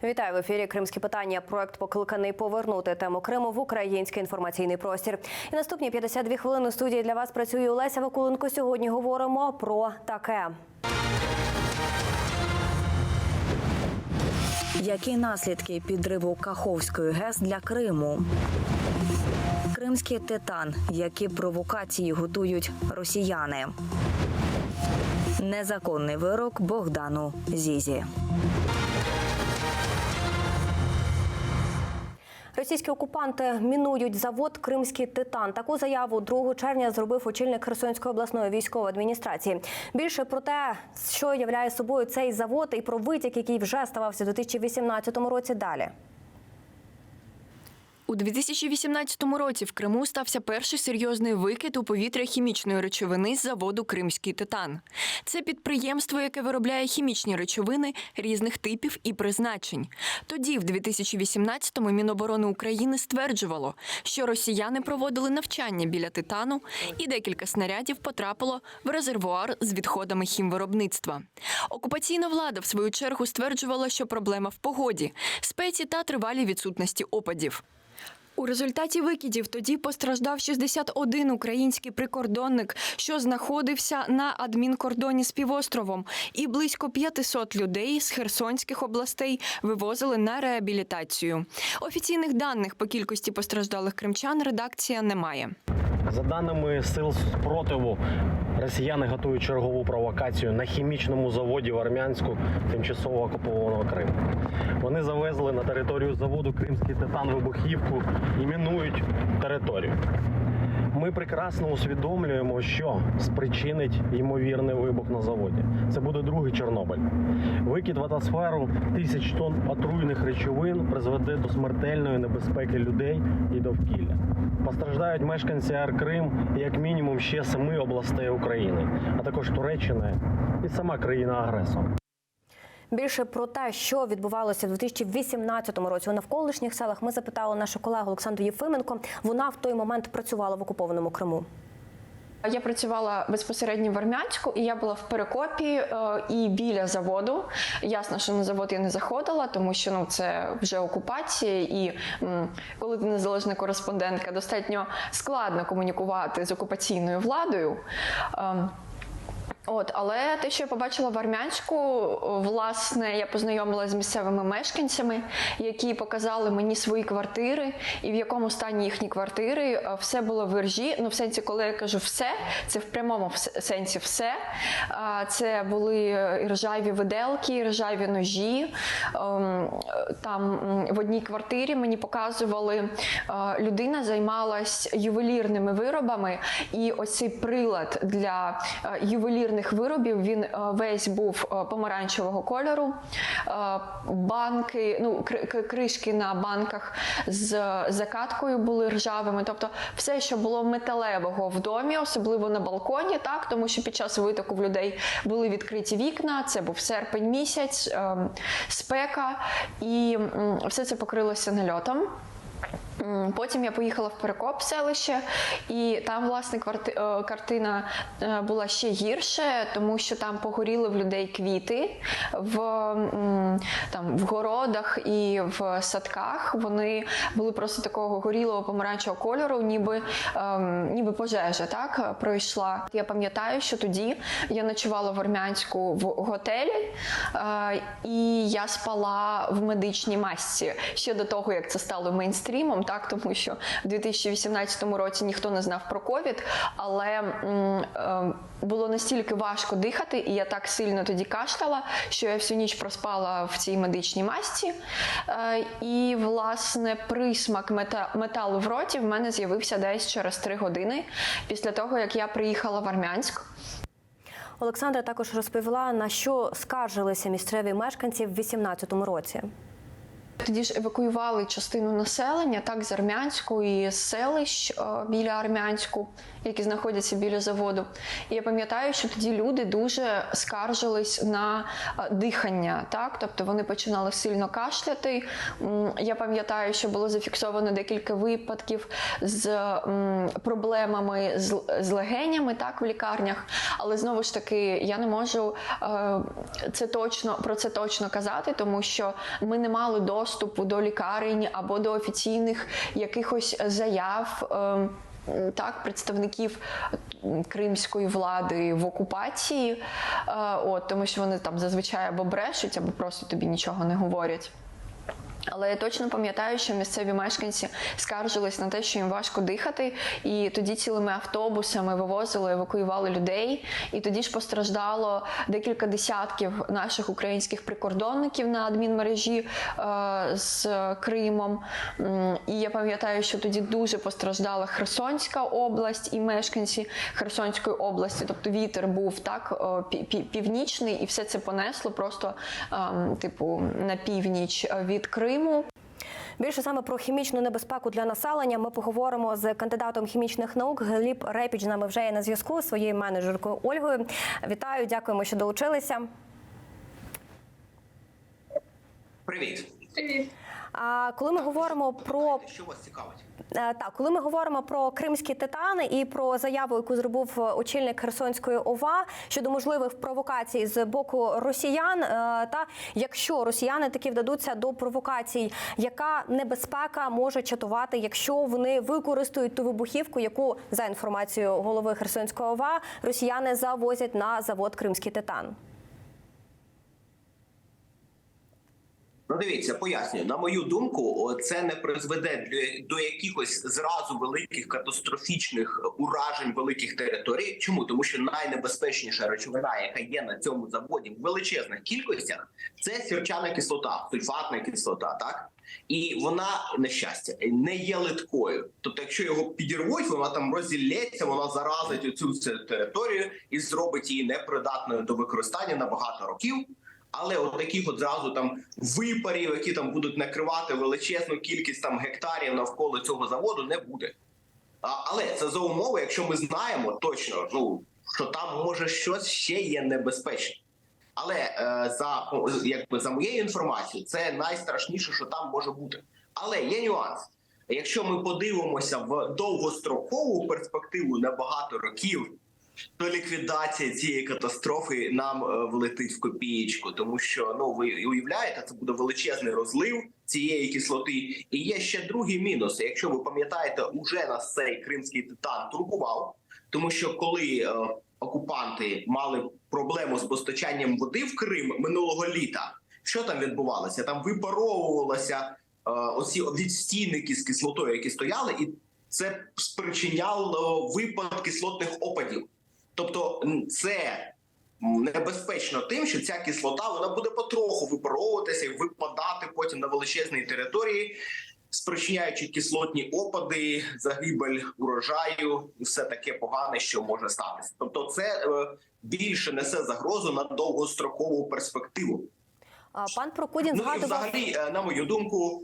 Вітаю в ефірі «Кримські питання». Проект покликаний повернути тему Криму в український інформаційний простір. І наступні 52 хвилини у студії для вас працює Олеся Вакуленко. Сьогодні говоримо про таке. Які наслідки підриву Каховської ГЕС для Криму? Кримський титан. Які провокації готують росіяни? Незаконний вирок Богдану Зізі. Російські окупанти мінують завод «Кримський титан». Таку заяву 2 червня зробив очільник Херсонської обласної військової адміністрації. Більше про те, що являє собою цей завод і про витік, який вже ставався у 2018 році, далі. У 2018 році в Криму стався перший серйозний викид у повітря хімічної речовини з заводу «Кримський титан». Це підприємство, яке виробляє хімічні речовини різних типів і призначень. Тоді, в 2018-му, Міноборони України стверджувало, що росіяни проводили навчання біля «Титану» і декілька снарядів потрапило в резервуар з відходами хімвиробництва. Окупаційна влада, в свою чергу, стверджувала, що проблема в погоді, спеці та тривалій відсутності опадів. У результаті викидів тоді постраждав 61 український прикордонник, що знаходився на адмінкордоні з півостровом, і близько 500 людей з Херсонських областей вивозили на реабілітацію. Офіційних даних по кількості постраждалих кримчан редакція не має. За даними сил спротиву, росіяни готують чергову провокацію на хімічному заводі в Армянську, тимчасово окупованого Криму. Вони завезли на територію заводу «Кримський титан» вибухівку і мінують територію. Ми прекрасно усвідомлюємо, що спричинить ймовірний вибух на заводі. Це буде другий Чорнобиль. Викид в атмосферу тисяч тонн отруйних речовин призведе до смертельної небезпеки людей і довкілля. Постраждають мешканці Ар-Крим і як мінімум ще 7 областей України, а також Туреччина і сама країна-агресор. Більше про те, що відбувалося в 2018 році у навколишніх селах, ми запитали нашу колегу Олександру Єфименко. Вона в той момент працювала в окупованому Криму. Я працювала безпосередньо в Армянську, і я була в Перекопі і біля заводу. Ясно, що на завод я не заходила, тому що це вже окупація, і коли ти незалежна кореспондентка, достатньо складно комунікувати з окупаційною владою. Але те, що я побачила в Армянську, власне, я познайомилася з місцевими мешканцями, які показали мені свої квартири і в якому стані їхні квартири. Все було в іржі. В сенсі, коли я кажу «все», це в прямому сенсі «все». Це були ржаві виделки, ржаві ножі. Там в одній квартирі мені показували, людина займалась ювелірними виробами, і ось цей прилад для ювелірних виробів, він весь був помаранчевого кольору. Банки, кришки на банках з закаткою були ржавими. Тобто все, що було металевого в домі, особливо на балконі, тому що під час витоку в людей були відкриті вікна, це був серпень місяць, спека, і все це покрилося нальотом. Потім я поїхала в Перекоп селище, і там, власне, картина була ще гірше, тому що там погоріли в людей квіти в городах і в садках. Вони були просто такого горілого помаранчевого кольору, ніби пожежа пройшла. Я пам'ятаю, що тоді я ночувала в Армянську в готелі, і я спала в медичній масці ще до того, як це стало мейнстрімом. Тому що в 2018 році ніхто не знав про ковід, але було настільки важко дихати, і я так сильно тоді кашляла, що я всю ніч проспала в цій медичній масці. І, власне, присмак металу в роті в мене з'явився десь через 3 години після того, як я приїхала в Армянськ. Олександра також розповіла, на що скаржилися місцеві мешканці в 2018 році. Тоді ж евакуювали частину населення, так, з Армянську і з селищ біля Армянську, які знаходяться біля заводу. І я пам'ятаю, що тоді люди дуже скаржились на дихання, так, тобто вони починали сильно кашляти. Я пам'ятаю, що було зафіксовано декілька випадків з проблемами з легенями, так, в лікарнях, але знову ж таки я не можу про це точно казати, тому що ми не мали доступу до лікарень або до офіційних якихось заяв, так, представників кримської влади в окупації, тому що вони там зазвичай або брешуть, або просто тобі нічого не говорять. Але я точно пам'ятаю, що місцеві мешканці скаржились на те, що їм важко дихати, і тоді цілими автобусами вивозили, евакуювали людей, і тоді ж постраждало декілька десятків наших українських прикордонників на адмінмережі з Кримом. І я пам'ятаю, що тоді дуже постраждала Херсонська область і мешканці Херсонської області, тобто вітер був так північний, і все це понесло просто на північ від Криму. Більше саме про хімічну небезпеку для населення ми поговоримо з кандидатом хімічних наук. Гліб Репіч з нами вже є на зв'язку зі своєю менеджеркою Ольгою. Вітаю, дякуємо, що долучилися. Привіт. Привіт. Коли ми говоримо про Що вас цікавить? коли ми говоримо про кримські титани і про заяву, яку зробив очільник Херсонської ОВА щодо можливих провокацій з боку росіян, та якщо росіяни таки вдадуться до провокацій, яка небезпека може чатувати, якщо вони використають ту вибухівку, яку, за інформацією голови Херсонської ОВА, росіяни завозять на завод «Кримський титан»? Ну, дивіться, пояснюю. На мою думку, це не призведе до якихось зразу великих катастрофічних уражень великих територій. Чому? Тому що найнебезпечніша речовина, яка є на цьому заводі в величезних кількостях, це сірчана кислота, сульфатна кислота, так? І вона, на щастя, не є литкою. Тобто, якщо його підірвуть, вона там розілється, вона заразить цю територію і зробить її непридатною до використання на багато років. Але от таких от зразу там випарів, які там будуть накривати величезну кількість там гектарів навколо цього заводу, не буде. Але це за умови, якщо ми знаємо точно, що там може щось ще є небезпечне. Але за моєю інформацією, це найстрашніше, що там може бути. Але є нюанс. Якщо ми подивимося в довгострокову перспективу на багато років, то ліквідація цієї катастрофи нам влетить в копієчку, тому що, ви уявляєте, це буде величезний розлив цієї кислоти. І є ще другий мінус. Якщо ви пам'ятаєте, уже нас цей кримський титан турбував, тому що коли окупанти мали проблему з постачанням води в Крим минулого літа, що там відбувалося? Там випаровувалися оці відстійники з кислотою, які стояли, і це спричиняло випад кислотних опадів. Тобто це небезпечно тим, що ця кислота вона буде потроху випаровуватися і випадати потім на величезній території, спричиняючи кислотні опади, загибель урожаю і все таке погане, що може статися. Тобто це більше несе загрозу на довгострокову перспективу. Пан Прокудін згадував... І взагалі, на мою думку,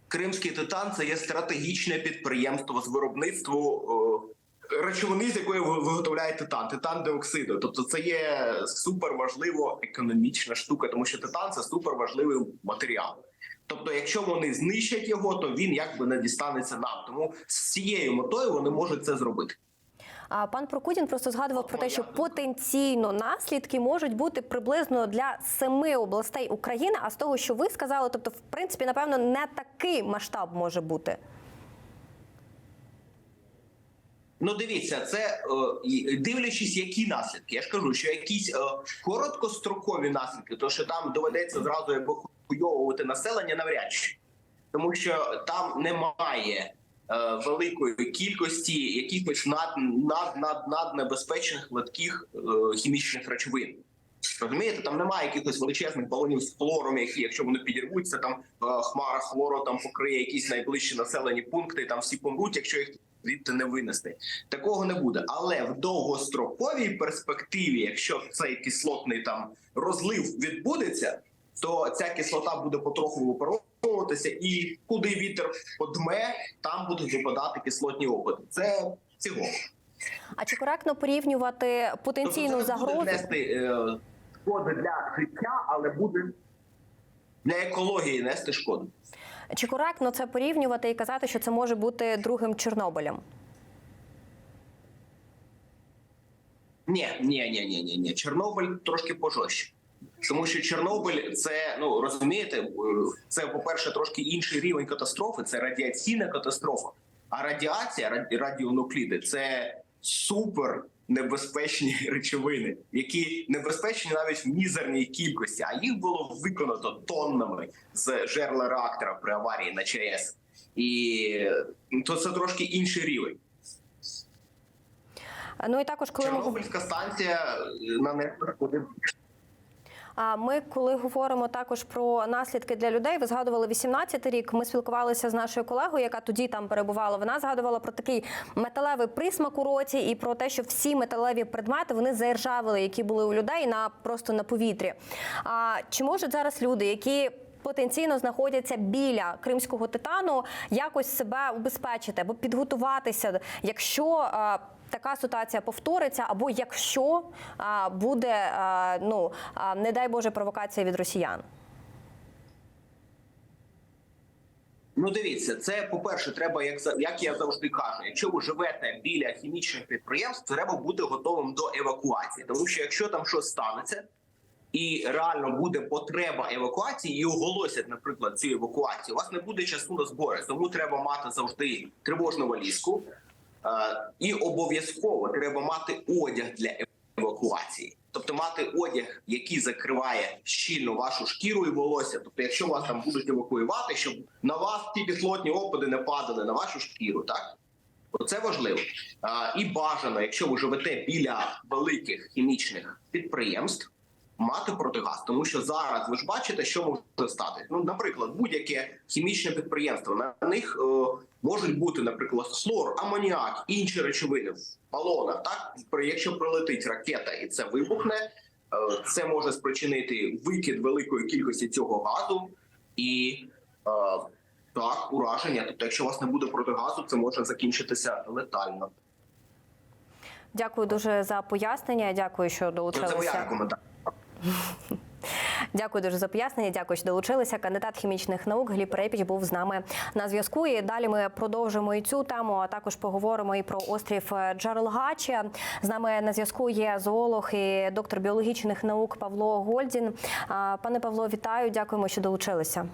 Кримський титан – це є стратегічне підприємство з виробництву речовини, з якої виготовляє титан-диоксиду. Тобто це є суперважлива економічна штука, тому що титан – це суперважливий матеріал. Тобто якщо вони знищать його, то він якби не дістанеться нам. Тому з цією метою вони можуть це зробити. Пан Прокудін просто згадував про те, що потенційно наслідки можуть бути приблизно для 7 областей України, а з того, що ви сказали, тобто, в принципі, напевно, не такий масштаб може бути. Дивіться, це дивлячись, які наслідки. Я ж кажу, що якісь короткострокові наслідки, то що там доведеться зразу евакуйовувати населення навряд чи. Тому що там немає великої кількості якихось наднебезпечних легких хімічних речовин. Розумієте, там немає якихось величезних балонів з хлором, які, якщо вони підірвуться, там хмара хлору там покриє якісь найближчі населені пункти, там всі помруть, якщо їх звідти не винести. Такого не буде. Але в довгостроковій перспективі, якщо цей кислотний там розлив відбудеться, то ця кислота буде потроху випаровуватися, і куди вітер подме, там будуть випадати кислотні опади. Це цього. А чи коректно порівнювати потенційну Тобто це не загрозу? буде нести шкоди для життя, але буде для екології нести шкоду. Чи коректно це порівнювати і казати, що це може бути другим Чорнобилем? Ні. Чорнобиль трошки пожорстче. Тому що Чорнобиль це, ну розумієте, це, по-перше, трошки інший рівень катастрофи, це радіаційна катастрофа. А радіація, радіонукліди – це супер небезпечні речовини, які небезпечні навіть в мізерній кількості, а їх було виконано тоннами з жерла реактора при аварії на ЧАЕС. І то це трошки інший рівень. Ну і також, коли Чорнобильська станція нанесла шкоди. Ми, коли говоримо також про наслідки для людей, ви згадували 18-й рік, ми спілкувалися з нашою колегою, яка тоді там перебувала. Вона згадувала про такий металевий присмак у роті і про те, що всі металеві предмети, вони заіржавили, які були у людей просто на повітрі. Чи можуть зараз люди, які потенційно знаходяться біля кримського титану, якось себе убезпечити або підготуватися, якщо така ситуація повториться, або якщо буде, не дай Боже, провокація від росіян? Ну, дивіться, це, по-перше, треба, як я завжди кажу, якщо ви живете біля хімічних підприємств, треба бути готовим до евакуації. Тому що якщо там щось станеться, і реально буде потреба евакуації, і оголосять, наприклад, цю евакуацію, у вас не буде часу на збори, тому треба мати завжди тривожну валізку, і обов'язково треба мати одяг для евакуації. Тобто мати одяг, який закриває щільно вашу шкіру і волосся. Тобто якщо вас там будуть евакуювати, щоб на вас ті кислотні опади не падали на вашу шкіру, так? Це важливо. І бажано, якщо ви живете біля великих хімічних підприємств, мати протигаз. Тому що зараз, ви ж бачите, що може стати. Ну, наприклад, будь-яке хімічне підприємство, на них можуть бути, наприклад, хлор, амоніак, інші речовини в балонах. Так? Якщо прилетить ракета і це вибухне, це може спричинити викид великої кількості цього газу і так, ураження. Тобто, якщо у вас не буде протигазу, це може закінчитися летально. Дякую дуже за пояснення. Дякую, що долучилися. Це моя рекомендація. Дякую дуже за пояснення. Дякую, що долучилися. Кандидат хімічних наук Гліб Перепіч був з нами на зв'язку. І далі ми продовжимо і цю тему, а також поговоримо і про острів Джерелгачі. З нами на зв'язку є зоолог і доктор біологічних наук Павло Гольдін. Пане Павло, вітаю. Дякуємо, що долучилися.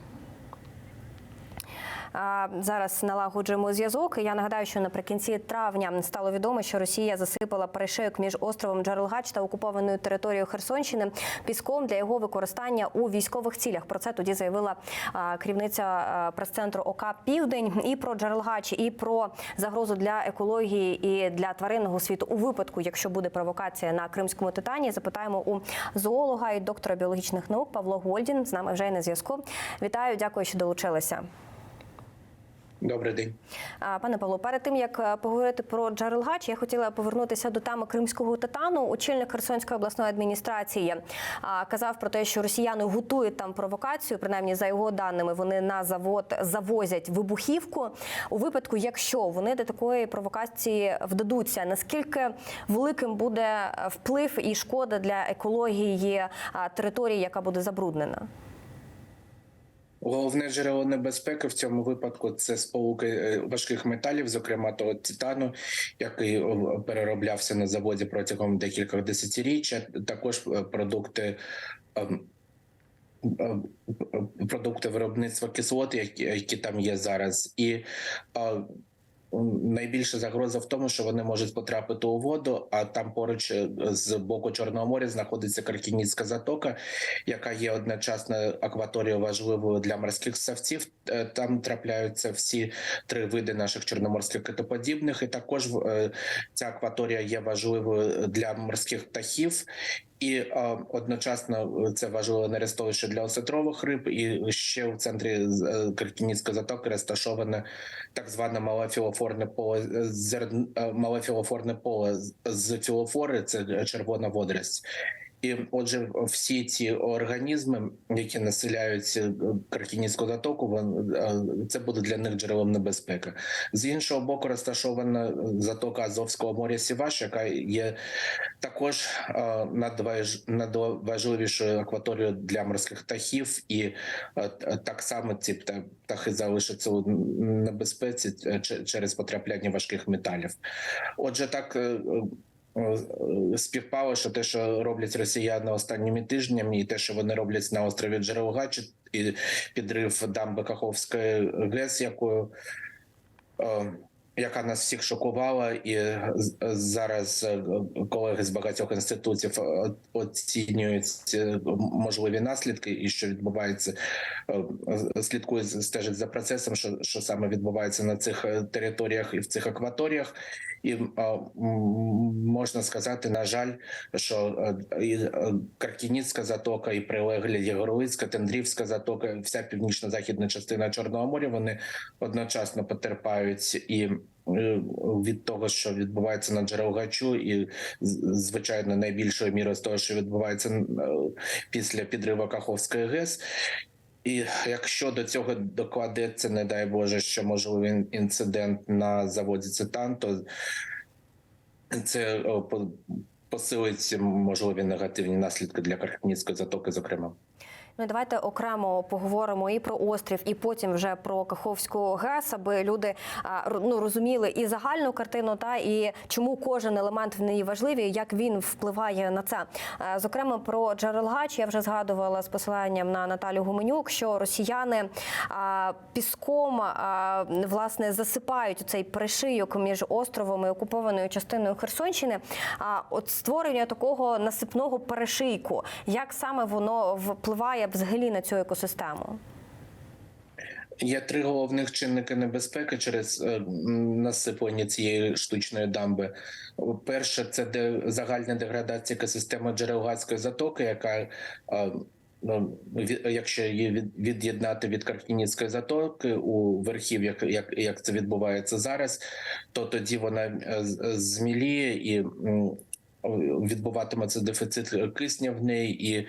Зараз налагоджуємо зв'язок. Я нагадаю, що наприкінці травня стало відомо, що Росія засипала перешийок між островом Джерелгач та окупованою територією Херсонщини піском для його використання у військових цілях. Про це тоді заявила керівниця прес-центру ОК «Південь». І про Джерелгач, і про загрозу для екології і для тваринного світу у випадку, якщо буде провокація на Кримському титані, запитаємо у зоолога і доктора біологічних наук Павло Гольдін. З нами вже на зв'язку. Вітаю, дякую, що долучилися. Добрий день. Пане Павло, перед тим, як поговорити про Джерелгач, я хотіла повернутися до теми Кримського титану. Очільник Херсонської обласної адміністрації казав про те, що росіяни готують там провокацію, принаймні за його даними, вони на завод завозять вибухівку. У випадку, якщо вони до такої провокації вдадуться, наскільки великим буде вплив і шкода для екології території, яка буде забруднена? Головне джерело небезпеки в цьому випадку – це сполуки важких металів, зокрема того титану, який перероблявся на заводі протягом декількох десятиріч. Також продукти виробництва кислот, які там є зараз. І найбільша загроза в тому, що вони можуть потрапити у воду, а там поруч з боку Чорного моря знаходиться Краківницька затока, яка є одночасно акваторією важливою для морських ссавців. Там трапляються всі три види наших чорноморських китоподібних, і також ця акваторія є важливою для морських птахів. І одночасно це важливо нерестовище для осетрових риб, і ще в центрі Краківницької затоки розташоване так зване малофілофорне поле з філофори, це червона водорість. І отже, всі ці організми, які населяють Каркінівську затоку, це буде для них джерелом небезпеки. З іншого боку, розташована затока Азовського моря Сіваш, яка є також надважливішою акваторією для морських птахів, і так само ці птахи залишаться у небезпеці через потрапляння важких металів. Отже, так співпало, що те, що роблять росіяни останніми тижнями, і те, що вони роблять на острові Джерелгач, і підрив дамби Каховської ГЕС, яка нас всіх шокувала, і зараз колеги з багатьох інститутів оцінюють можливі наслідки і що відбувається, слідкують, стежать за процесом, що саме відбувається на цих територіях і в цих акваторіях. І можна сказати, на жаль, що і Каркінівська затока, і прилеглі Єгорлицька, Тендрівська затока, вся північно-західна частина Чорного моря, вони одночасно потерпають і від того, що відбувається на Джерелгачу, і, звичайно, найбільшою мірою з того, що відбувається після підриву Каховської ГЕС. І якщо до цього докладеться, не дай Боже, що можливий інцидент на заводі «Цитан», то це посилить можливі негативні наслідки для Каркінівської затоки, зокрема. Ну, давайте окремо поговоримо і про острів, і потім вже про Каховську ГЕС, аби люди розуміли і загальну картину, і чому кожен елемент в неї важливий, як він впливає на це. Зокрема, про Джерелгач я вже згадувала з посиланням на Наталю Гуменюк, що росіяни піском власне засипають цей перешийок між островом і окупованою частиною Херсонщини. От створення такого насипного перешийку, як саме воно впливає взагалі на цю екосистему? Є три головних чинники небезпеки через насиплення цієї штучної дамби. Перше – це загальна деградація екосистеми Джерелгацької затоки, яка, якщо її від'єднати від Каркінівської затоки у верхів, як це відбувається зараз, то тоді вона зміліє і відбуватиметься дефіцит кисня в неї, і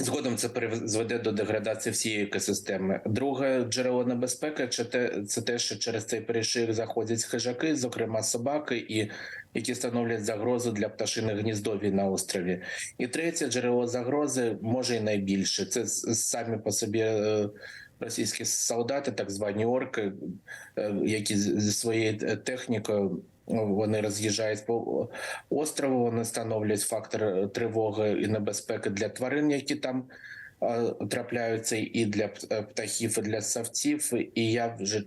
згодом це призведе до деградації всієї екосистеми. Друге джерело небезпеки – це те, що через цей перешийок заходять хижаки, зокрема собаки, які становлять загрозу для пташиних гніздовій на острові. І третє джерело загрози, може і найбільше, це самі по собі російські солдати, так звані орки, які зі своєю технікою вони роз'їжджають по острову, вони становлять фактор тривоги і небезпеки для тварин, які там трапляються, і для птахів, і для савців. І я вже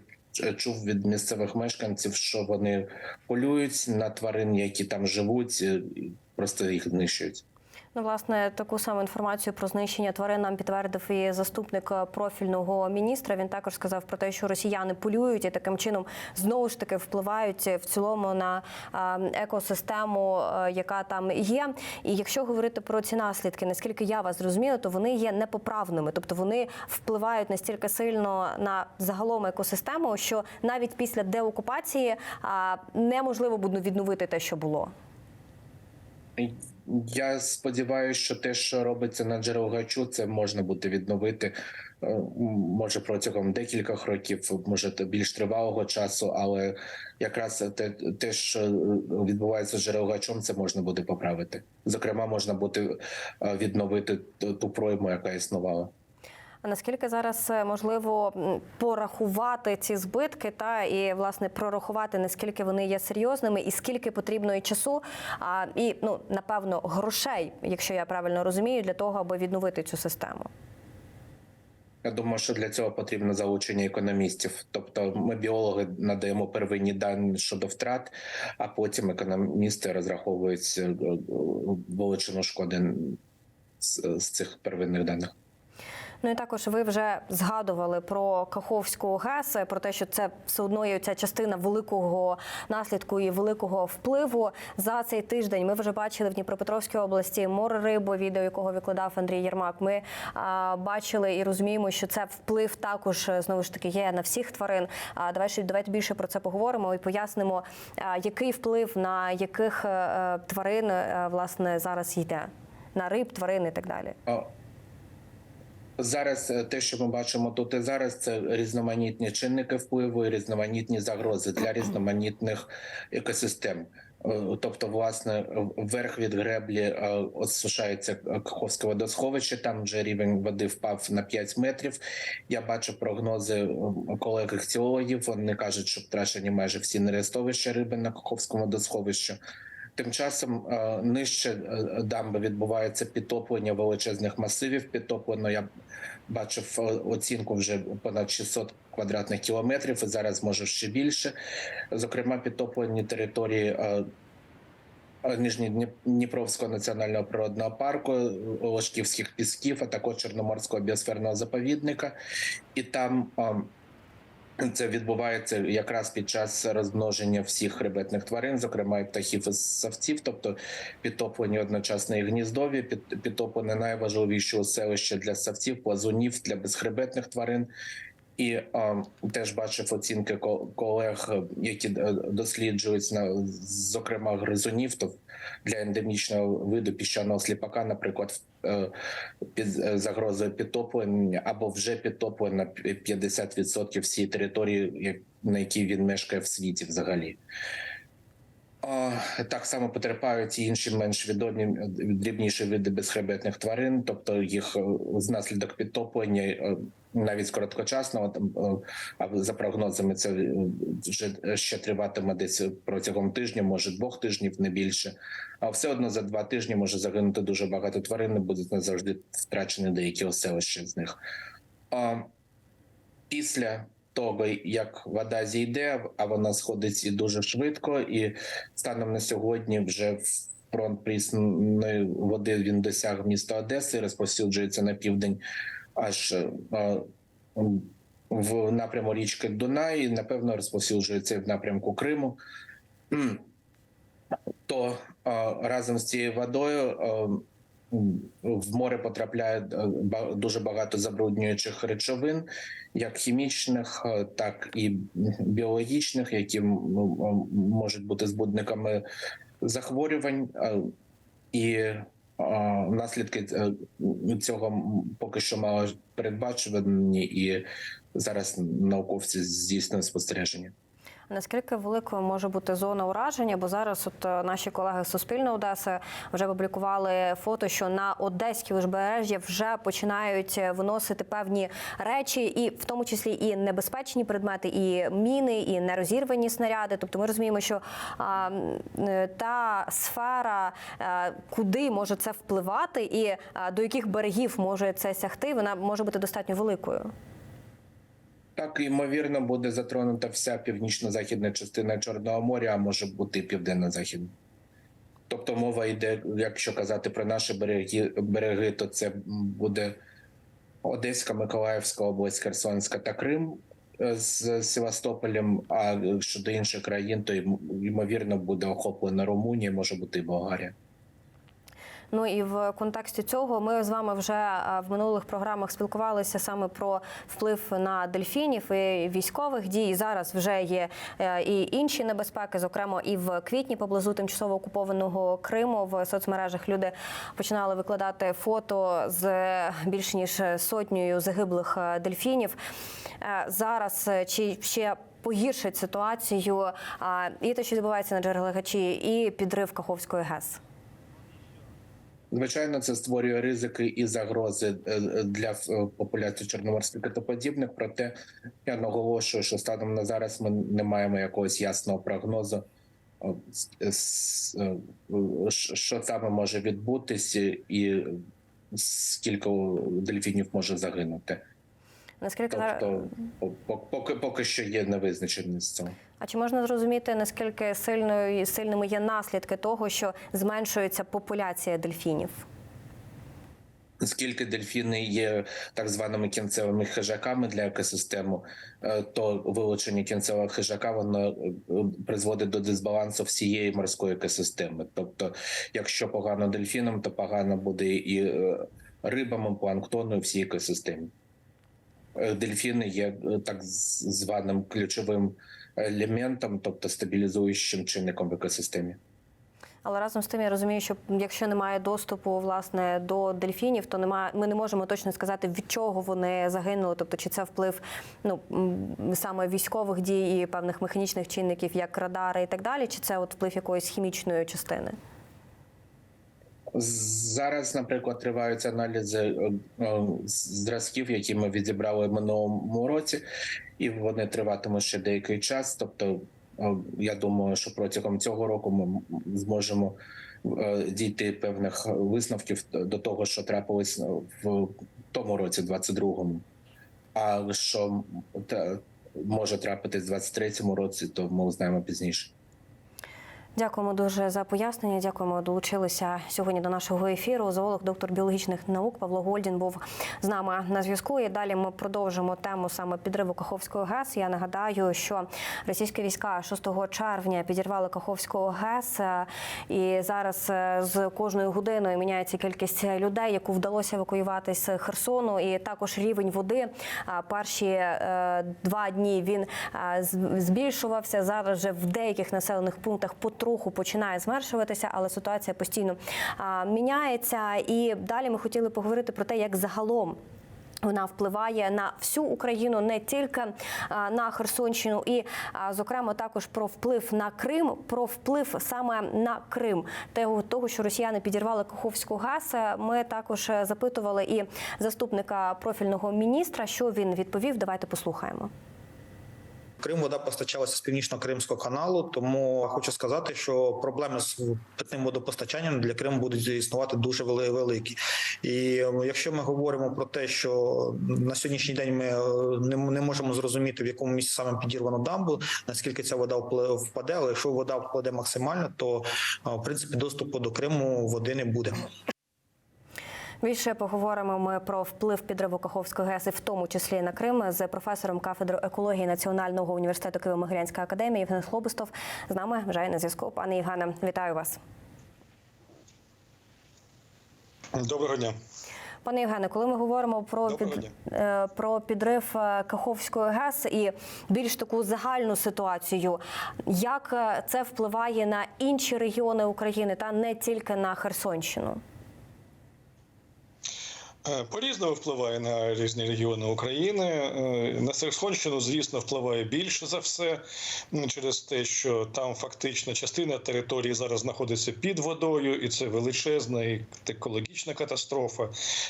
чув від місцевих мешканців, що вони полюють на тварин, які там живуть, просто їх знищують. Ну, власне, таку саму інформацію про знищення тварин нам підтвердив і заступник профільного міністра. Він також сказав про те, що росіяни полюють і таким чином знову ж таки впливають в цілому на екосистему, яка там є. І якщо говорити про ці наслідки, наскільки я вас зрозуміла, то вони є непоправними. Тобто вони впливають настільки сильно на загалом екосистему, що навіть після деокупації неможливо буде відновити те, що було. Я сподіваюся, що те, що робиться на Джерелгачу, це можна буде відновити, може протягом декількох років, може більш тривалого часу, але якраз те, що відбувається з Джерелгачом, це можна буде поправити. Зокрема, можна буде відновити ту пройму, яка існувала. А наскільки зараз можливо порахувати ці збитки і, власне, прорахувати, наскільки вони є серйозними і скільки потрібно і часу, і, напевно, грошей, якщо я правильно розумію, для того, аби відновити цю систему? Я думаю, що для цього потрібно залучення економістів. Тобто ми, біологи, надаємо первинні дані щодо втрат, а потім економісти розраховують величину шкоди з цих первинних даних. Ну і також ви вже згадували про Каховську ГЕС, про те, що це все одно є ця частина великого наслідку і великого впливу. За цей тиждень ми вже бачили в Дніпропетровській області море рибу, відео якого викладав Андрій Єрмак. Ми бачили і розуміємо, що це вплив також, знову ж таки, є на всіх тварин. Давайте більше про це поговоримо і пояснимо, який вплив на яких тварин, власне, зараз йде. На риб, тварин і так далі. Зараз те, що ми бачимо тут і зараз, це різноманітні чинники впливу і різноманітні загрози для різноманітних екосистем. Тобто, власне, вверх від греблі осушається Каховське водосховище, там вже рівень води впав на 5 метрів. Я бачу прогнози колег-іхтіологів, вони кажуть, що втрачені майже всі нерестовища риби на Каховському водосховищі. Тим часом нижче дамби відбувається підтоплення величезних масивів. Підтоплено, я бачив оцінку вже понад 600 квадратних кілометрів, і зараз може ще більше. Зокрема, підтоплені території Нижньодніпровського національного природного парку, Ложківських пісків, а також Чорноморського біосферного заповідника. І там це відбувається якраз під час розмноження всіх хребетних тварин, зокрема і птахів і ссавців, тобто підтоплені одночасно і гніздові, підтоплені найважливіші селища для ссавців, плазунів, для безхребетних тварин. І теж бачив оцінки колег, які досліджують, зокрема, гризунів, то для ендемічного виду піщаного сліпака, наприклад, під загрозою підтоплення або вже підтоплено 50% всієї території, на якій він мешкає в світі взагалі. Так само потерпають і інші менш відомі дрібніші види безхребетних тварин, тобто їх внаслідок підтоплення навіть короткочасного, а за прогнозами це вже ще триватиме десь протягом тижня, може 2 тижнів, не більше. А все одно за 2 тижні може загинути дуже багато тварин, і будуть не завжди втрачені деякі оселища з них. Після того, як вода зійде, а вона сходить і дуже швидко, і станом на сьогодні вже фронт прісної води він досяг міста Одеси, розповсюджується на південь аж в напряму річки Дунай, і, напевно, розповсюджується і в напрямку Криму, то разом з цією водою в море потрапляє дуже багато забруднюючих речовин, як хімічних, так і біологічних, які можуть бути збудниками захворювань. І наслідки цього поки що мало передбачувані, і зараз науковці здійснюють спостереження. Наскільки великою може бути зона ураження? Бо зараз наші колеги з Суспільного Одеси вже публікували фото, що на Одеське узбережжя вже починають виносити певні речі, і в тому числі і небезпечні предмети, і міни, і нерозірвані снаряди. Тобто ми розуміємо, що та сфера, куди може це впливати і до яких берегів може це сягти, вона може бути достатньо великою. Так, ймовірно, буде затронута вся північно-західна частина Чорного моря, а може бути і південно-західна. Тобто мова йде, якщо казати про наші береги, то це буде Одеська, Миколаївська область, Херсонська та Крим з Севастополем, а щодо інших країн, то ймовірно буде охоплена Румунія, може бути і Болгарія. Ну і в контексті цього ми з вами вже в минулих програмах спілкувалися саме про вплив на дельфінів і військових дій. І зараз вже є і інші небезпеки, зокрема і в квітні поблизу тимчасово окупованого Криму в соцмережах люди починали викладати фото з більш ніж 100 загиблих дельфінів. Зараз чи ще погіршить ситуацію і те, що відбувається на джерелах Гачі, і підрив Каховської ГЕС? Звичайно, це створює ризики і загрози для популяції чорноморських китоподібних, проте я наголошую, що станом на зараз ми не маємо якогось ясного прогнозу, що саме може відбутися і скільки дельфінів може загинути. Наскільки поки що є невизначеність цього. А чи можна зрозуміти, наскільки сильними є наслідки того, що зменшується популяція дельфінів? Оскільки дельфіни є так званими кінцевими хижаками для екосистеми, то вилучення кінцевого хижака воно призводить до дисбалансу всієї морської екосистеми. Тобто, якщо погано дельфінам, то погано буде і рибам, і планктону, і всій екосистемі. Дельфіни є так званим ключовим елементом, тобто стабілізуючим чинником в екосистемі. Але разом з тим я розумію, що якщо немає доступу власне до дельфінів, то ми не можемо точно сказати, від чого вони загинули. Тобто, чи це вплив саме військових дій і певних механічних чинників, як радари і так далі, чи це вплив якоїсь хімічної частини? Зараз, наприклад, тривають аналізи зразків, які ми відібрали в минулому році, і вони триватимуть ще деякий час. Тобто, я думаю, що протягом цього року ми зможемо дійти певних висновків до того, що трапилось в тому році, 22-му. А що може трапитись в 23-му році, то ми узнаємо пізніше. Дякуємо дуже за пояснення. Дякуємо, долучилися сьогодні до нашого ефіру. Зоолог, доктор біологічних наук Павло Гольдін був з нами на зв'язку. І далі ми продовжимо тему саме підриву Каховської ГЕС. Я нагадаю, що російські війська 6 червня підірвали Каховську ГЕС. І зараз з кожною годиною міняється кількість людей, яку вдалося евакуювати з Херсону. І також рівень води. Перші 2 дні він збільшувався. Зараз вже в деяких населених пунктах потроху починає зменшуватися, але ситуація постійно міняється. І далі ми хотіли поговорити про те, як загалом вона впливає на всю Україну, не тільки на Херсонщину, і, зокрема, також про вплив на Крим, про вплив саме на Крим. Того, що росіяни підірвали Каховську ГЕС, ми також запитували і заступника профільного міністра, що він відповів. Давайте послухаємо. Крим вода постачалася з Північно-Кримського каналу, тому хочу сказати, що проблеми з питним водопостачанням для Криму будуть існувати дуже великі. І якщо ми говоримо про те, що на сьогоднішній день ми не можемо зрозуміти, в якому місці саме підірвано дамбу, наскільки ця вода впаде, але якщо вода впаде максимально, то в принципі доступу до Криму води не буде. Більше поговоримо ми про вплив підриву Каховської ГЕС, в тому числі на Крим, з професором кафедри екології Національного університету Києво-Могилянська академія Євген Хлобистов. З нами вже на зв'язку. Пане Євгене, вітаю вас. Доброго дня. Пане Євгене, коли ми говоримо про підрив Каховської ГЕС і більш таку загальну ситуацію, як це впливає на інші регіони України та не тільки на Херсонщину? По-різному впливає на різні регіони України. На Херсонщину, звісно, впливає більше за все через те, що там фактично частина території зараз знаходиться під водою, і це величезна і екологічна катастрофа,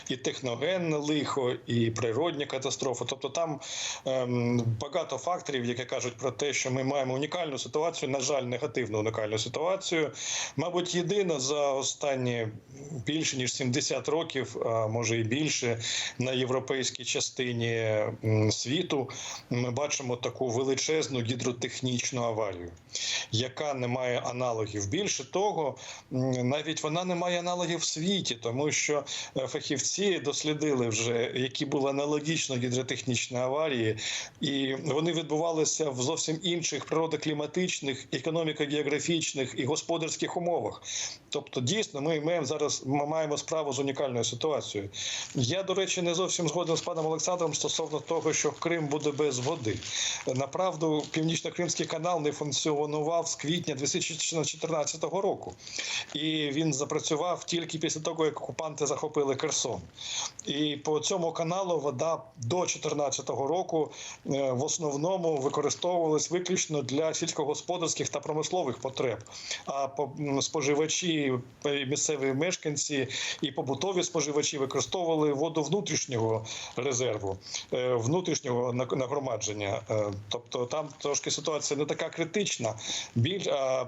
і техногенне лихо, і природня катастрофа. Тобто там багато факторів, які кажуть про те, що ми маємо унікальну ситуацію, на жаль, негативну унікальну ситуацію. Мабуть, єдина за останні більше ніж 70 років, а може і більше, на європейській частині світу ми бачимо таку величезну гідротехнічну аварію, яка не має аналогів. Більше того, навіть вона не має аналогів в світі, тому що фахівці дослідили вже, які були аналогічно гідротехнічні аварії, і вони відбувалися в зовсім інших природокліматичних, економіко-географічних і господарських умовах. Тобто, дійсно, ми маємо справу з унікальною ситуацією. Я, до речі, не зовсім згоден з паном Олександром стосовно того, що Крим буде без води. Направду, Північно-Кримський канал не функціонував з квітня 2014 року. І він запрацював тільки після того, як окупанти захопили Херсон. І по цьому каналу вода до 2014 року в основному використовувалась виключно для сільськогосподарських та промислових потреб. А споживачі, місцеві мешканці і побутові споживачі використовували воду внутрішнього резерву, внутрішнього нагромадження. Тобто там трошки ситуація не така критична.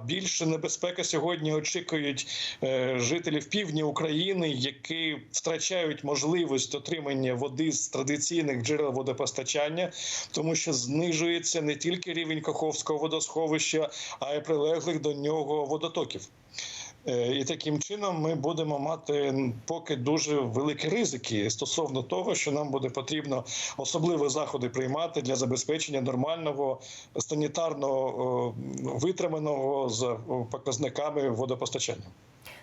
Більше небезпека сьогодні очікують жителів півдня України, які втрачають можливість отримання води з традиційних джерел водопостачання, тому що знижується не тільки рівень Каховського водосховища, а й прилеглих до нього водотоків. І таким чином ми будемо мати поки дуже великі ризики стосовно того, що нам буде потрібно особливі заходи приймати для забезпечення нормального, санітарного, витриманого з показниками водопостачання.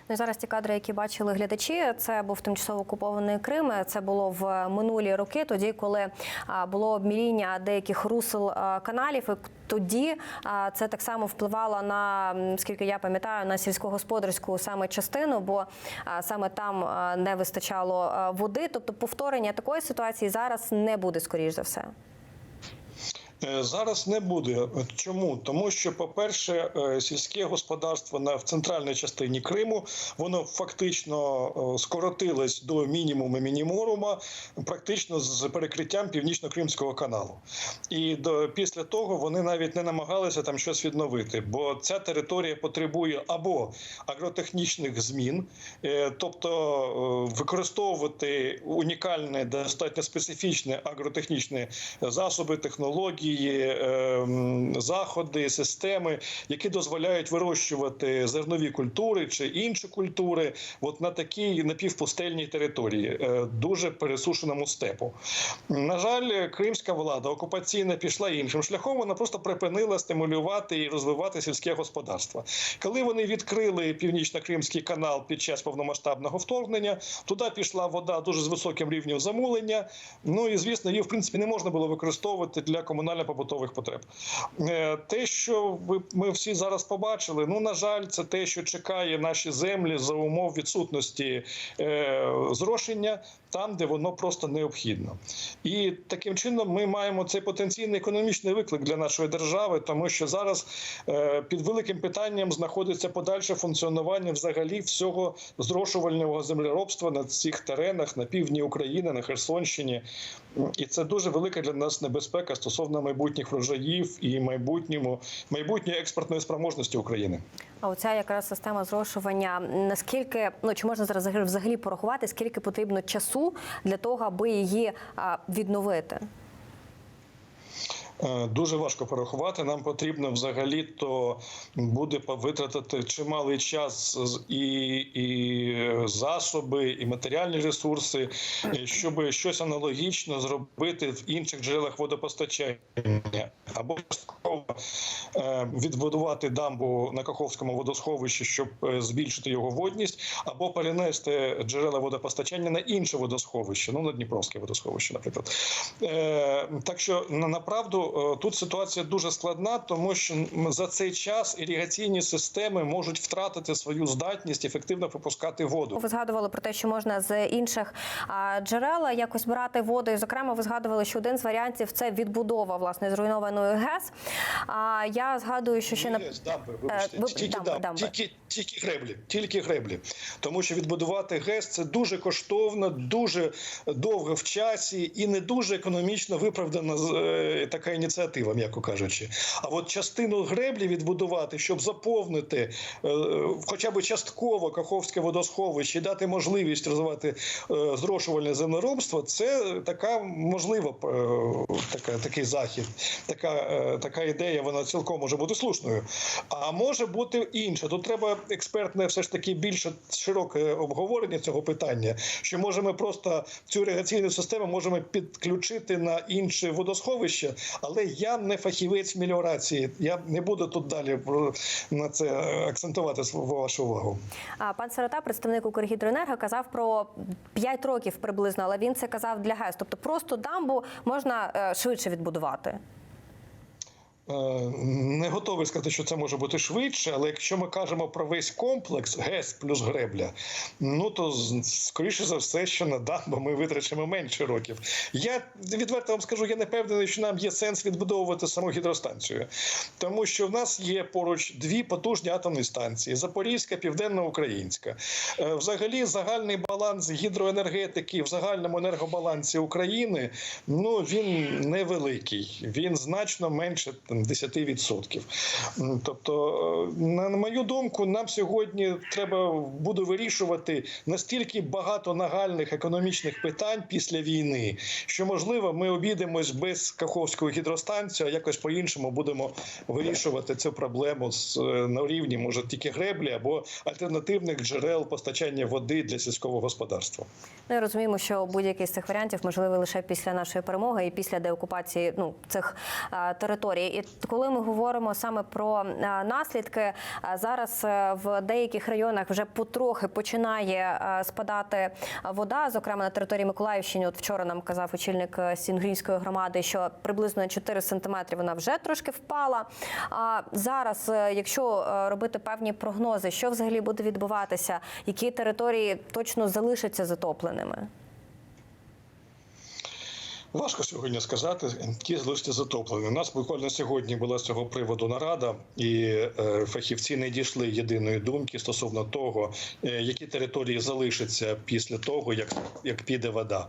Ну і зараз ті кадри, які бачили глядачі, це був тимчасово окупований Крим. Це було в минулі роки, тоді, коли було обміління деяких русел каналів. І тоді це так само впливало на, скільки я пам'ятаю, на сільськогосподарську саме частину, бо саме там не вистачало води. Тобто повторення такої ситуації зараз не буде, скоріш за все. Зараз не буде. Чому? Тому що, по-перше, сільське господарство в центральній частині Криму, воно фактично скоротилось до мінімуму практично з перекриттям Північно-Кримського каналу. І після того вони навіть не намагалися там щось відновити, бо ця територія потребує або агротехнічних змін, тобто використовувати унікальні, достатньо специфічні агротехнічні засоби, технології, заходи, системи, які дозволяють вирощувати зернові культури чи інші культури от на такій напівпустельній території, дуже пересушеному степу. На жаль, кримська влада окупаційна пішла іншим шляхом, вона просто припинила стимулювати і розвивати сільське господарство. Коли вони відкрили Північно-Кримський канал під час повномасштабного вторгнення, туди пішла вода дуже з високим рівнем замулення, ну і, звісно, її, в принципі, не можна було використовувати для комунально-побутових потреб. Те, що ми всі зараз побачили, ну, на жаль, це те, що чекає наші землі за умов відсутності зрошення там, де воно просто необхідно. І таким чином ми маємо цей потенційний економічний виклик для нашої держави, тому що зараз під великим питанням знаходиться подальше функціонування взагалі всього зрошувального землеробства на цих теренах, на півдні України, на Херсонщині. І це дуже велика для нас небезпека стосовно майбутніх врожаїв і майбутньої експортної спроможності України. А оця якраз система зрошування, наскільки, ну, чи можна зараз взагалі порахувати, скільки потрібно часу для того, аби її відновити? Дуже важко порахувати. Нам потрібно взагалі-то буде витратити чималий час і засоби, і матеріальні ресурси, щоб щось аналогічно зробити в інших джерелах водопостачання. Або відбудувати дамбу на Каховському водосховищі, щоб збільшити його водність, або перенести джерела водопостачання на інше водосховище, ну, на Дніпровське водосховище, наприклад. Так що, направду, тут ситуація дуже складна, тому що за цей час іригаційні системи можуть втратити свою здатність ефективно пропускати воду. Ви згадували про те, що можна з інших джерел якось брати воду. І, зокрема, ви згадували, що один з варіантів – це відбудова, власне, зруйнованої ГЕС. Я згадую, що ще... Тільки греблі. Тому що відбудувати ГЕС – це дуже коштовно, дуже довго в часі і не дуже економічно виправдана така ініціатива, м'яко кажучи. А от частину греблі відбудувати, щоб заповнити хоча б частково Каховське водосховище і дати можливість розвивати зрошувальне землеробство, це така можлива такий захід, така ідея, вона цілком може бути слушною. А може бути інша. Тут треба експертне все ж таки більш широке обговорення цього питання, що можемо просто цю іригаційну систему можемо підключити на інше водосховище, але я не фахівець в меліорації. Я не буду тут далі на це акцентувати вашу увагу. Пан Сирота, представник Укргідроенерго, казав про 5 років приблизно, але він це казав для ГЕС. Тобто просто дамбу можна швидше відбудувати. Не готовий сказати, що це може бути швидше, але якщо ми кажемо про весь комплекс ГЕС плюс гребля, ну то скоріше за все, що на дамбу ми витрачимо менше років. Я відверто вам скажу, я не впевнений, що нам є сенс відбудовувати саму гідростанцію, тому що в нас є поруч 2 потужні атомні станції – Запорізька, Південно-Українська. Взагалі загальний баланс гідроенергетики в загальному енергобалансі України, ну він невеликий, він значно менше 10%. Тобто, на мою думку, нам сьогодні треба буде вирішувати настільки багато нагальних економічних питань після війни, що, можливо, ми обійдемось без Каховської гідростанції, а якось по-іншому будемо вирішувати цю проблему на рівні, може, тільки греблі або альтернативних джерел постачання води для сільського господарства. Ми розуміємо, що будь-який з цих варіантів можливий лише після нашої перемоги і після деокупації цих територій. І коли ми говоримо саме про наслідки, зараз в деяких районах вже потрохи починає спадати вода, зокрема на території Миколаївщини. От вчора нам казав очільник Сінгрінської громади, що приблизно 4 сантиметри вона вже трошки впала. А зараз, якщо робити певні прогнози, що взагалі буде відбуватися, які території точно залишаться затопленими? Важко сьогодні сказати, які залишаться затоплені. У нас буквально сьогодні була з цього приводу нарада, і фахівці не дійшли єдиної думки стосовно того, які території залишаться після того, як піде вода.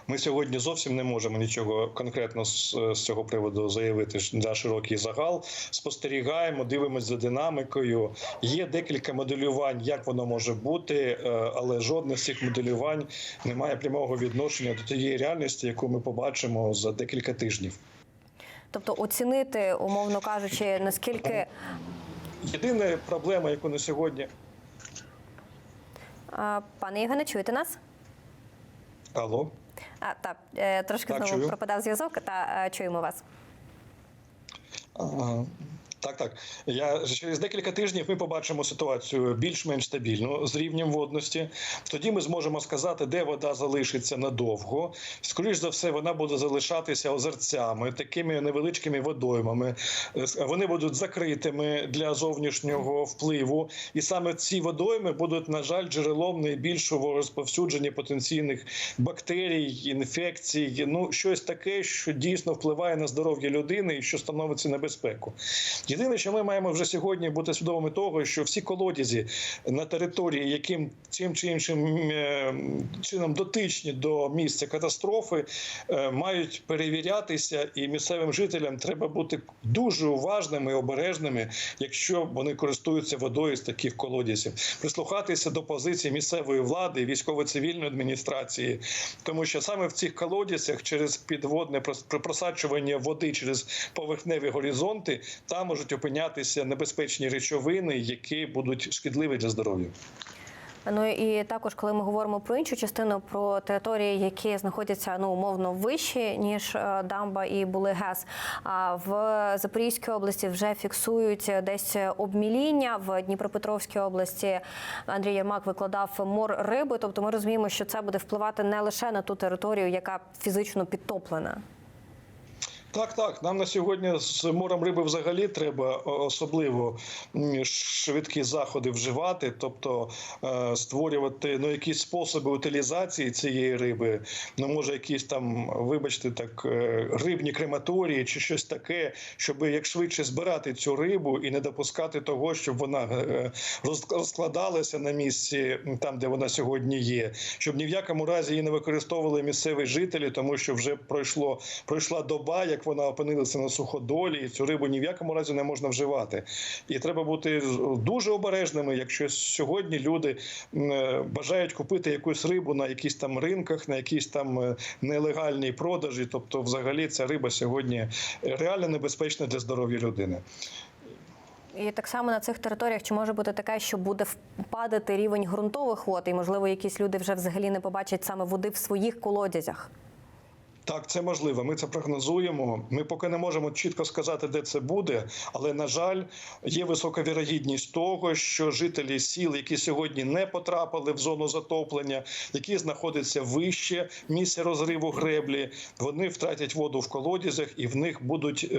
Ми сьогодні зовсім не можемо нічого конкретно з цього приводу заявити на широкий загал. Спостерігаємо, дивимося за динамікою. Є декілька моделювань, як воно може бути, але жодне з цих моделювань не має прямого відношення до тієї реальності, яку ми побачимо за декілька тижнів. Тобто оцінити, умовно кажучи, наскільки... Єдина проблема, яку на сьогодні... Пане Євгене, чуєте нас? Алло? Так, трошки Так, знову чую. пропадав зв'язок, та чуємо вас. Так. Через декілька тижнів ми побачимо ситуацію більш-менш стабільну з рівнем водності. Тоді ми зможемо сказати, де вода залишиться надовго. Скоріш за все, вона буде залишатися озерцями, такими невеличкими водоймами. Вони будуть закритими для зовнішнього впливу. І саме ці водойми будуть, на жаль, джерелом найбільшого розповсюдження потенційних бактерій, інфекцій. Щось таке, що дійсно впливає на здоров'я людини і що становиться небезпеку. Єдине, що ми маємо вже сьогодні бути свідомими того, що всі колодязі на території, яким цим чи іншим чином дотичні до місця катастрофи, мають перевірятися, і місцевим жителям треба бути дуже уважними і обережними, якщо вони користуються водою з таких колодязів. Прислухатися до позиції місцевої влади і військово-цивільної адміністрації, тому що саме в цих колодязях через підводне просачування води через поверхневі горизонти там можуть опинятися небезпечні речовини, які будуть шкідливі для здоров'я. І також, коли ми говоримо про іншу частину, про території, які знаходяться умовно вищі, ніж дамба і були ГЕС, в Запорізькій області вже фіксують десь обміління, в Дніпропетровській області Андрій Єрмак викладав мор риби, тобто ми розуміємо, що це буде впливати не лише на ту територію, яка фізично підтоплена. Так. Нам на сьогодні з морем риби взагалі треба особливо швидкі заходи вживати, тобто створювати якісь способи утилізації цієї риби, може якісь там, вибачте, так, рибні крематорії чи щось таке, щоб як швидше збирати цю рибу і не допускати того, щоб вона розкладалася на місці там, де вона сьогодні є, щоб ні в якому разі її не використовували місцеві жителі, тому що вже пройшла доба, як вона опинилася на суходолі, і цю рибу ні в якому разі не можна вживати. І треба бути дуже обережними, якщо сьогодні люди бажають купити якусь рибу на якісь там ринках, на якісь там нелегальній продажі, тобто взагалі ця риба сьогодні реально небезпечна для здоров'я людини. І так само на цих територіях чи може бути таке, що буде падати рівень ґрунтових вод, і, можливо, якісь люди вже взагалі не побачать саме води в своїх колодязях? Так, це можливо. Ми це прогнозуємо. Ми поки не можемо чітко сказати, де це буде, але, на жаль, є висока вірогідність того, що жителі сіл, які сьогодні не потрапили в зону затоплення, які знаходяться вище місця розриву греблі, вони втратять воду в колодязях, і в них будуть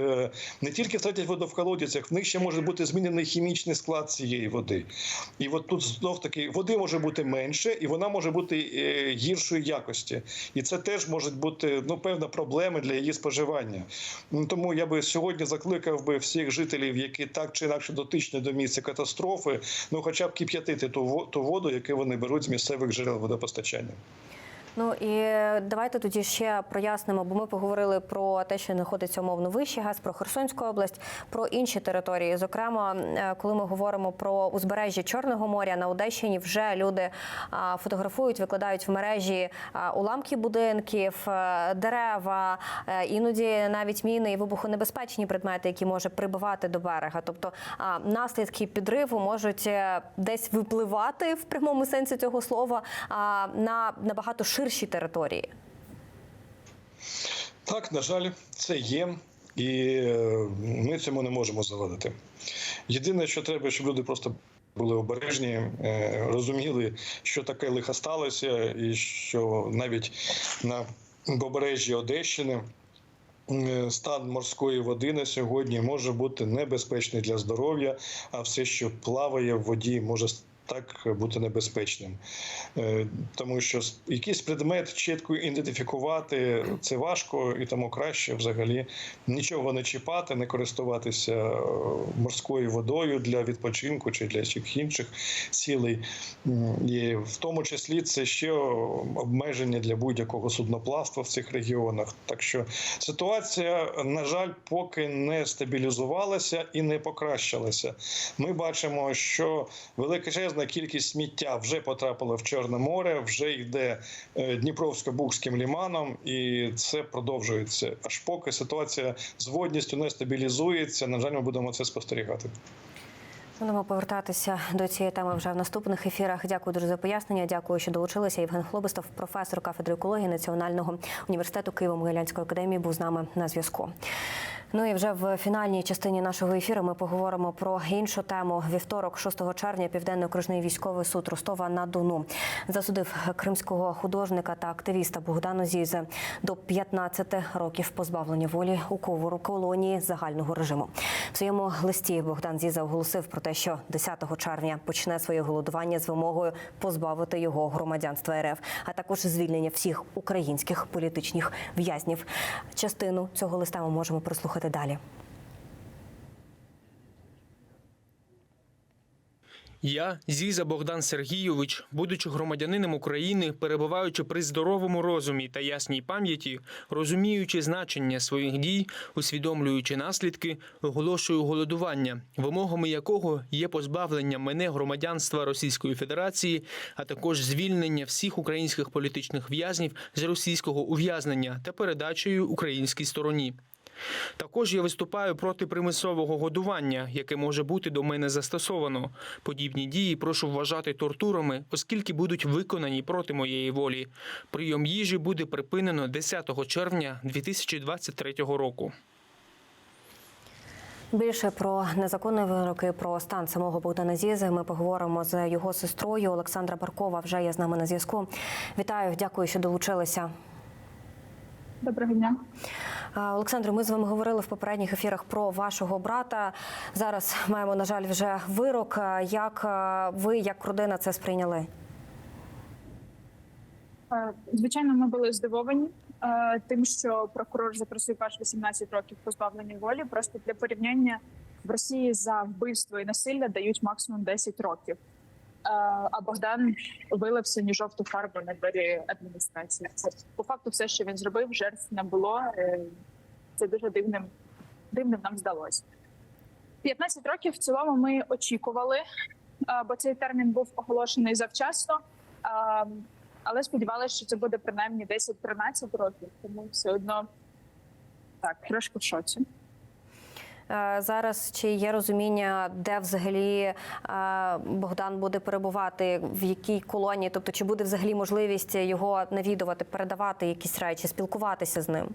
не тільки втратять воду в колодязях, в них ще може бути змінений хімічний склад цієї води. І от тут знов-таки води може бути менше, і вона може бути гіршої якості. І це теж може бути, певна проблема для її споживання. Тому я би сьогодні закликав би всіх жителів, які так чи інакше дотичні до місця катастрофи, хоча б кип'ятити ту воду, яку вони беруть з місцевих джерел водопостачання. Ну і давайте тоді ще прояснимо, бо ми поговорили про те, що знаходиться умовно Вищий ГЕС, про Херсонську область, про інші території. Зокрема, коли ми говоримо про узбережжя Чорного моря, на Одещині вже люди фотографують, викладають в мережі уламки будинків, дерева, іноді навіть міни і вибухонебезпечні предмети, які може прибивати до берега. Тобто наслідки підриву можуть десь випливати в прямому сенсі цього слова на набагато ширші території. Так, на жаль, це є, і ми цьому не можемо завадити. Єдине, що треба, щоб люди просто були обережні, розуміли, що таке лихо сталося, і що навіть на побережжі Одещини стан морської води на сьогодні може бути небезпечний для здоров'я, а все, що плаває в воді, може так бути небезпечним. Тому що якийсь предмет чітко ідентифікувати – це важко, і тому краще взагалі нічого не чіпати, не користуватися морською водою для відпочинку чи для інших цілей. І в тому числі це ще обмеження для будь-якого судноплавства в цих регіонах. Так що ситуація, на жаль, поки не стабілізувалася і не покращилася. Ми бачимо, що величезна кількість сміття вже потрапила в Чорне море, вже йде Дніпровсько-Бузьким лиманом, і це продовжується. Аж поки ситуація з водністю не стабілізується, на жаль, ми будемо це спостерігати. Будемо повертатися до цієї теми вже в наступних ефірах. Дякую дуже за пояснення. Дякую, що долучилися. Євген Хлобистов, професор кафедри екології Національного університету Києво-Могилянської академії, був з нами на зв'язку. Ну і вже в фінальній частині нашого ефіру ми поговоримо про іншу тему. Вівторок, 6 червня, Південний окружний військовий суд Ростова-на-Дону засудив кримського художника та активіста Богдана Зізе до 15 років позбавлення волі у колонії загального режиму. В своєму листі Богдан Зіза оголосив про те, що 10 червня почне своє голодування з вимогою позбавити його громадянства РФ, а також звільнення всіх українських політичних в'язнів. Частину цього листа ми можемо прослухати далі. Я, Зіза Богдан Сергійович, будучи громадянином України, перебуваючи при здоровому розумі та ясній пам'яті, розуміючи значення своїх дій, усвідомлюючи наслідки, оголошую голодування, вимогами якого є позбавлення мене громадянства Російської Федерації, а також звільнення всіх українських політичних в'язнів з російського ув'язнення та передачею українській стороні. Також я виступаю проти примусового годування, яке може бути до мене застосовано. Подібні дії прошу вважати тортурами, оскільки будуть виконані проти моєї волі. Прийом їжі буде припинено 10 червня 2023 року. Більше про незаконні вироки, про стан самого Богдана Зізи ми поговоримо з його сестрою. Олександра Баркова вже є з нами на зв'язку. Вітаю, дякую, що долучилися. Доброго дня. Олександре, ми з вами говорили в попередніх ефірах про вашого брата. Зараз маємо, на жаль, вже вирок. Як ви, як родина, це сприйняли? Звичайно, ми були здивовані тим, що прокурор запросив аж 18 років позбавлення волі. Просто для порівняння, в Росії за вбивство і насилля дають максимум 10 років. А Богдан вилився ні жовту фарбу на двері адміністрації. Це по факту все, що він зробив, жертв не було. Це дуже дивним нам здалося. 15 років в цілому ми очікували, бо цей термін був оголошений завчасно, але сподівалися, що це буде принаймні 10-13 років, тому все одно так, трошки в шоці. Зараз чи є розуміння, де взагалі Богдан буде перебувати, в якій колонії? Тобто, чи буде взагалі можливість його навідувати, передавати якісь речі, спілкуватися з ним?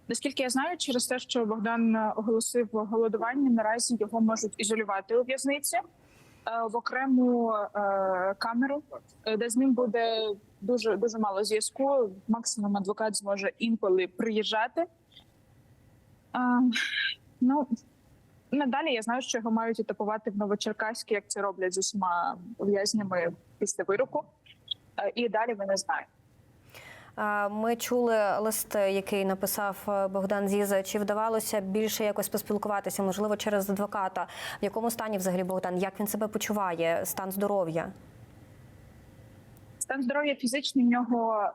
Наскільки я знаю, через те, що Богдан оголосив голодування, наразі його можуть ізолювати у в'язниці в окрему камеру, де з ним буде дуже мало зв'язку. Максимум адвокат зможе інколи приїжджати. Надалі я знаю, що його мають етапувати в Новочеркаській, як це роблять з усіма в'язнями після вироку. І далі ми не знаємо. Ми чули лист, який написав Богдан Зіза. Чи вдавалося більше якось поспілкуватися, можливо, через адвоката? В якому стані взагалі Богдан? Як він себе почуває? Стан здоров'я? Стан здоров'я фізичний в нього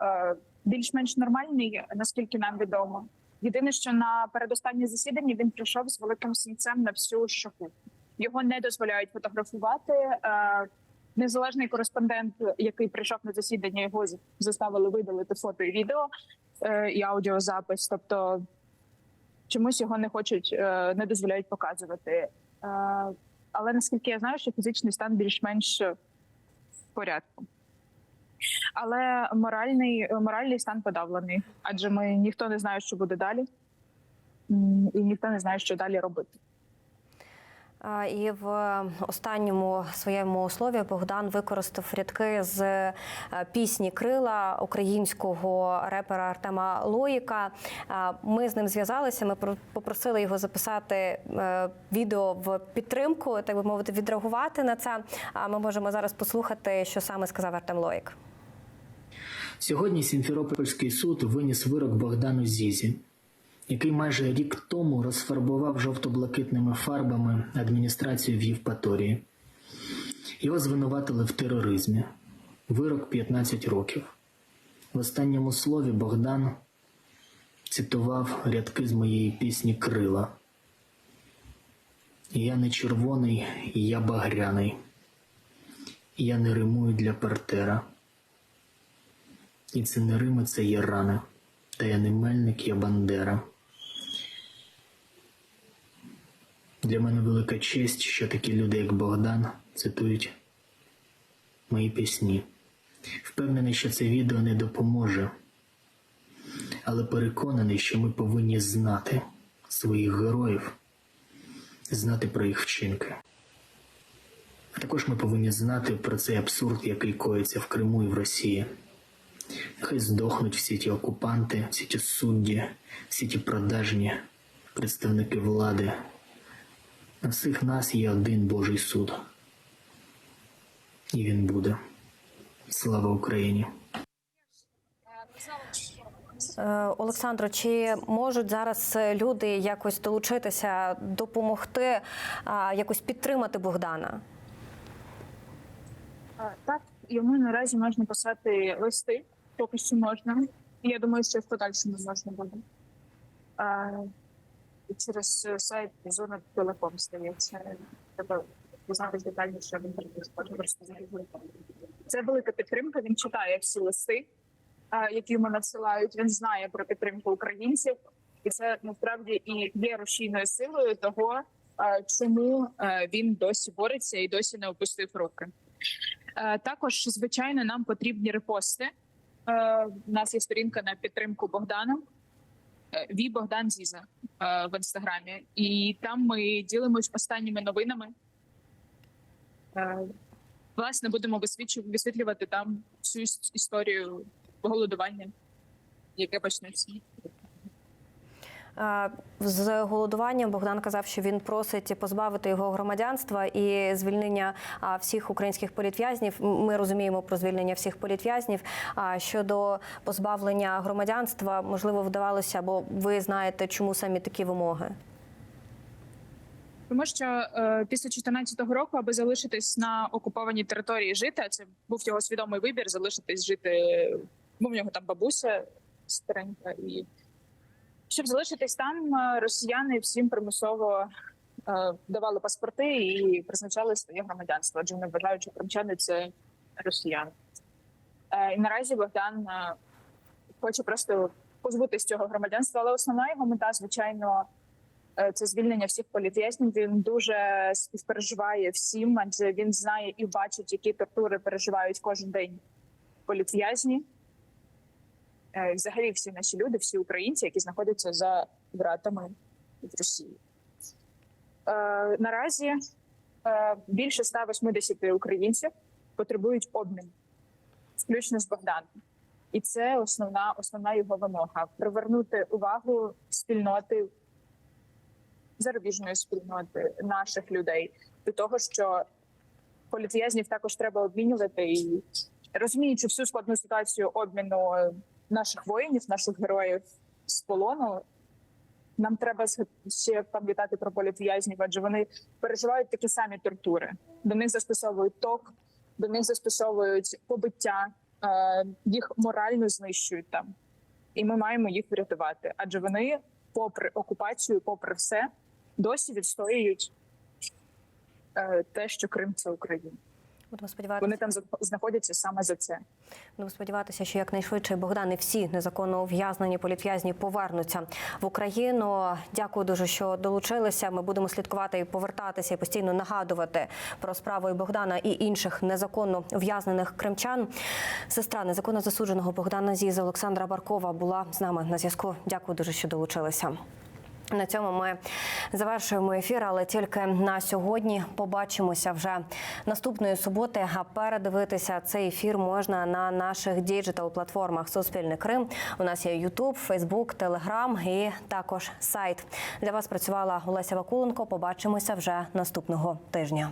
більш-менш нормальний, наскільки нам відомо. Єдине, що на передостаннє засідання він прийшов з великим синцем на всю щоку. Його не дозволяють фотографувати. Незалежний кореспондент, який прийшов на засідання, його заставили видалити фото і відео, і аудіозапис. Тобто чомусь його не хочуть, не дозволяють показувати. Але наскільки я знаю, що фізичний стан більш-менш в порядку. Але моральний стан подавлений, адже ніхто не знає, що буде далі, і ніхто не знає, що далі робити. І в останньому своєму слові Богдан використав рядки з пісні «Крила» українського репера Артема Лоїка. Ми з ним зв'язалися, ми попросили його записати відео в підтримку, так би мовити, відреагувати на це. Ми можемо зараз послухати, що саме сказав Артем Лоїк. Сьогодні Сімферопольський суд виніс вирок Богдану Зізі, який майже рік тому розфарбував жовто-блакитними фарбами адміністрацію в Євпаторії. Його звинуватили в тероризмі. Вирок 15 років. В останньому слові Богдан цитував рядки з моєї пісні «Крила». «Я не червоний, я багряний. Я не римую для партера. І це не рими, це є рани. Та я не Мельник, я Бандера. Для мене велика честь, що такі люди, як Богдан, цитують мої пісні. Впевнений, що це відео не допоможе, але переконаний, що ми повинні знати своїх героїв, знати про їх вчинки. А також ми повинні знати про цей абсурд, який коїться в Криму і в Росії. Нехай здохнуть всі ті окупанти, всі ті судді, всі ті продажні представники влади. На всіх нас є один Божий суд. І він буде. Слава Україні! Олександро, чи можуть зараз люди якось долучитися, допомогти, якось підтримати Богдана? Так, йому наразі можна писати листи, поки що можна. І я думаю, що в подальшому можна буде. Через сайт Zona.telecom стається. Треба дізнатися детальніше, він розповідає. Це велика підтримка, він читає всі листи, які йому надсилають. Він знає про підтримку українців. І це насправді і є рушійною силою того, чому він досі бореться і досі не опустив руки. Також, звичайно, нам потрібні репости. У нас є сторінка на підтримку Богдана. Ві Богдан Зіза в інстаграмі. І там ми ділимось останніми новинами. Власне, будемо висвітлювати там всю історію голодування, яке почнеться. З голодуванням Богдан казав, що він просить позбавити його громадянства і звільнення всіх українських політв'язнів. Ми розуміємо про звільнення всіх політв'язнів. Щодо позбавлення громадянства, можливо, вдавалося, бо ви знаєте, чому самі такі вимоги? Тому що після 2014 року, аби залишитись на окупованій території жити, а це був його свідомий вибір, залишитись жити, бо в нього там бабуся старенька, і щоб залишитись там, росіяни всім примусово давали паспорти і призначали своє громадянство, адже вони вважають, що кримчани – це росіяни. І наразі Богдан хоче просто позбутись цього громадянства, але основна його мета, звичайно, це звільнення всіх політв'язнів. Він дуже співпереживає всім, адже він знає і бачить, які тортури переживають кожен день політв'язні. Взагалі всі наші люди, всі українці, які знаходяться за ґратами в Росії. Наразі більше 180 українців потребують обміну, включно з Богданом. І це основна його вимога – привернути увагу спільноти, зарубіжної спільноти, наших людей до того, що політв'язнів також треба обмінювати. І розуміючи всю складну ситуацію обміну наших воїнів, наших героїв з полону, нам треба ще пам'ятати про політв'язнів, адже вони переживають такі самі тортури. До них застосовують ток, до них застосовують побиття, їх морально знищують там. І ми маємо їх врятувати. Адже вони, попри окупацію, попри все, досі відстоюють те, що Крим – це Україна. Будемо сподіватися. Вони там знаходяться саме за це. Будемо сподіватися, що якнайшвидше, Богдан, і всі незаконно ув'язнені політв'язні повернуться в Україну. Дякую дуже, що долучилися. Ми будемо слідкувати і повертатися, і постійно нагадувати про справу і Богдана, і інших незаконно ув'язнених кримчан. Сестра незаконно засудженого Богдана Зіза Олександра Баркова була з нами на зв'язку. Дякую дуже, що долучилися. На цьому ми завершуємо ефір, але тільки на сьогодні. Побачимося вже наступної суботи. А передивитися цей ефір можна на наших діджитал-платформах «Суспільне Крим». У нас є YouTube, Facebook, Telegram і також сайт. Для вас працювала Олеся Вакуленко. Побачимося вже наступного тижня.